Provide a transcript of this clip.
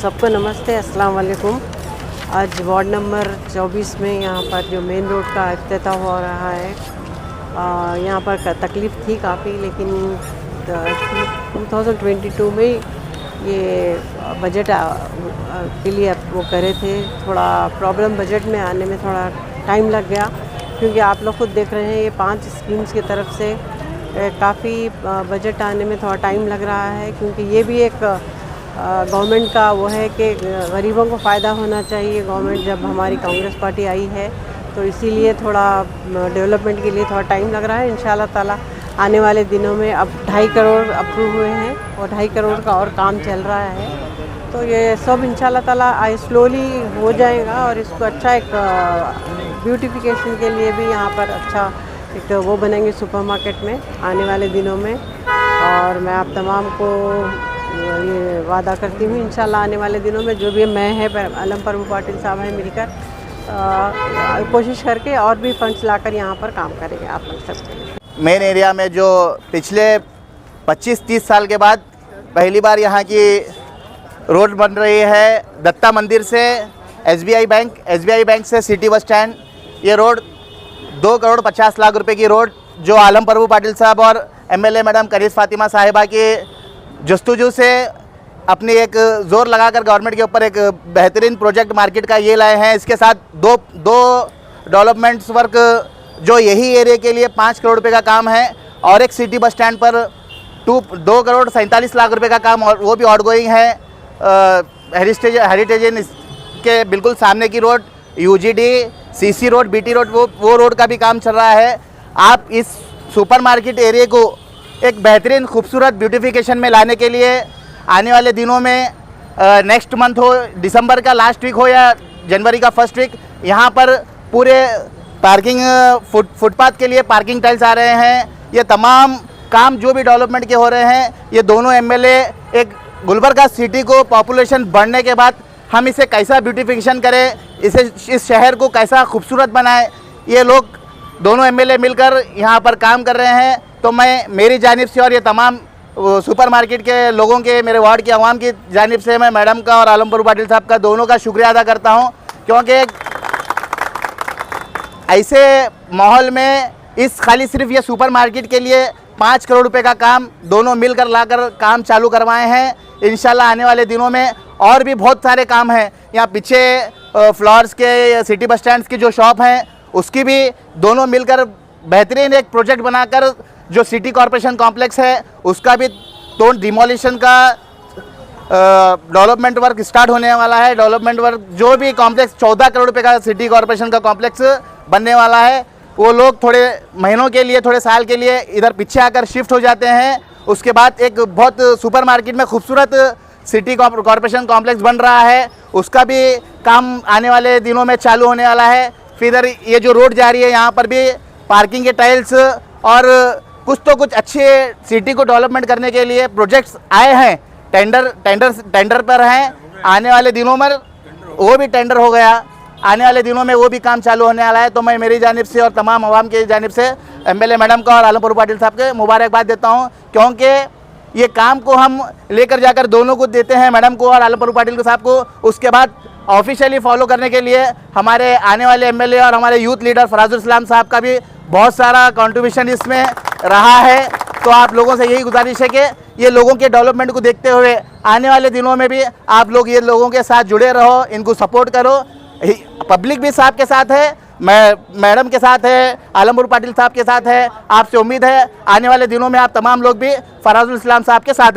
सबको नमस्ते, अस्सलाम वालेकुम। आज वार्ड नंबर 24 में यहाँ पर जो मेन रोड का इफ्तिताह हो रहा है, यहाँ पर तकलीफ़ थी काफ़ी, लेकिन 2022 में ये बजट के लिए वो करे थे। थोड़ा प्रॉब्लम बजट में आने में थोड़ा टाइम लग गया, क्योंकि आप लोग खुद देख रहे हैं ये 5 स्कीम्स की तरफ से काफ़ी बजट आने में थोड़ा टाइम लग रहा है, क्योंकि ये भी एक गवर्नमेंट का वो है कि गरीबों को फ़ायदा होना चाहिए। गवर्नमेंट जब हमारी कांग्रेस पार्टी आई है तो इसीलिए थोड़ा डेवलपमेंट के लिए थोड़ा टाइम लग रहा है। इंशाल्लाह ताला आने वाले दिनों में अब 2.5 करोड़ अप्रूव हुए हैं और 2.5 करोड़ का और काम चल रहा है, तो ये सब इंशाल्लाह ताला स्लोली हो जाएगा। और इसको अच्छा एक ब्यूटिफिकेशन के लिए भी यहाँ पर अच्छा एक वो बनेंगे सुपरमार्केट में आने वाले दिनों में। और मैं आप तमाम को ये वादा करती हूँ इंशाल्लाह आने वाले दिनों में जो भी मैं है आलम परवू पाटिल साहब हैं मिलकर कोशिश करके और भी फंड्स लाकर यहाँ पर काम करेंगे आप लोग सबके। मेन एरिया में जो पिछले 25-30 साल के बाद पहली बार यहाँ की रोड बन रही है, दत्ता मंदिर से SBI बैंक से सिटी बस स्टैंड, ये रोड 2 करोड़ 50 लाख रुपए की रोड जो आलम परवू पाटिल साहब और MLA मैडम करीस फातिमा साहिबा की जस्तुजू से अपनी एक ज़ोर लगाकर गवर्नमेंट के ऊपर एक बेहतरीन प्रोजेक्ट मार्केट का ये लाए हैं। इसके साथ दो डेवलपमेंट्स वर्क जो यही एरिया के लिए 5 करोड़ रुपए का काम है, और एक सिटी बस स्टैंड पर 2 करोड़ 47 लाख रुपए का काम, और वो भी आउटगोइंग है। हेरिटेज के बिल्कुल सामने की road UGD CC road BT road वो रोड का भी काम चल रहा है। आप इस सुपर मार्केट एरिया को एक बेहतरीन खूबसूरत ब्यूटिफिकेशन में लाने के लिए आने वाले दिनों में नेक्स्ट मंथ हो, दिसंबर का लास्ट वीक हो या जनवरी का फर्स्ट वीक, यहाँ पर पूरे पार्किंग फुटपाथ के लिए पार्किंग टाइल्स आ रहे हैं। ये तमाम काम जो भी डेवलपमेंट के हो रहे हैं, ये दोनों MLA एक गुलबर्गा सिटी को पॉपुलेशन बढ़ने के बाद हम इसे कैसा ब्यूटिफिकेशन करें, इस शहर को कैसा खूबसूरत बनाएं, ये लोग दोनों MLA मिलकर यहाँ पर काम कर रहे हैं। तो मैं मेरी जानिब से और ये तमाम सुपर मार्केट के लोगों के, मेरे वार्ड की आवाम की जानिब से मैं मैडम का और आलम परवू पाटिल साहब का दोनों का शुक्रिया अदा करता हूँ, क्योंकि ऐसे माहौल में इस खाली सिर्फ ये सुपर मार्केट के लिए 5 करोड़ रुपए का काम दोनों मिलकर लाकर काम चालू करवाए हैं। इंशाल्लाह आने वाले दिनों में और भी बहुत सारे काम हैं। यहाँ पीछे फ्लावर्स के सिटी बस स्टैंड की जो शॉप हैं उसकी भी दोनों मिलकर बेहतरीन एक प्रोजेक्ट बनाकर जो सिटी कॉरपोरेशन कॉम्प्लेक्स है उसका भी तोड़ डिमोलिशन का डेवलपमेंट वर्क स्टार्ट होने वाला है। डेवलपमेंट वर्क जो भी कॉम्प्लेक्स 14 करोड़ रुपए का सिटी कॉरपोरेशन का कॉम्प्लेक्स बनने वाला है, वो लोग थोड़े महीनों के लिए, थोड़े साल के लिए इधर पीछे आकर शिफ्ट हो जाते हैं। उसके बाद एक बहुत सुपर मार्केट में खूबसूरत सिटी कॉरपोरेशन कॉम्प्लेक्स बन रहा है, उसका भी काम आने वाले दिनों में चालू होने वाला है। फिर इधर ये जो रोड जा रही है यहाँ पर भी पार्किंग के टाइल्स और कुछ अच्छे सिटी को डेवलपमेंट करने के लिए प्रोजेक्ट्स आए हैं। टेंडर पर हैं। आने वाले दिनों में वो भी टेंडर हो गया, आने वाले दिनों में वो भी काम चालू होने वाला है। तो मैं मेरी जानिब से और तमाम आवाम की जानिब से MLA मैडम का और आलम परवू पाटिल साहब के मुबारकबाद देता हूँ, क्योंकि ये काम को हम लेकर जाकर दोनों को देते हैं, मैडम को और आलम परवू पाटिल साहब को। उसके बाद ऑफिशियली फॉलो करने के लिए हमारे आने वाले MLA और हमारे यूथ लीडर फराजुल इस्लाम साहब का भी बहुत सारा कंट्रीब्यूशन इसमें रहा है। तो आप लोगों से यही गुजारिश है कि ये लोगों के डेवलपमेंट को देखते हुए आने वाले दिनों में भी आप लोग ये लोगों के साथ जुड़े रहो, इनको सपोर्ट करो। पब्लिक भी साहब के साथ है, मैडम के साथ है, आलम परवू पाटिल साहब के साथ है। आपसे उम्मीद है आने वाले दिनों में आप तमाम लोग भी फराजुल इस्लाम साहब के साथ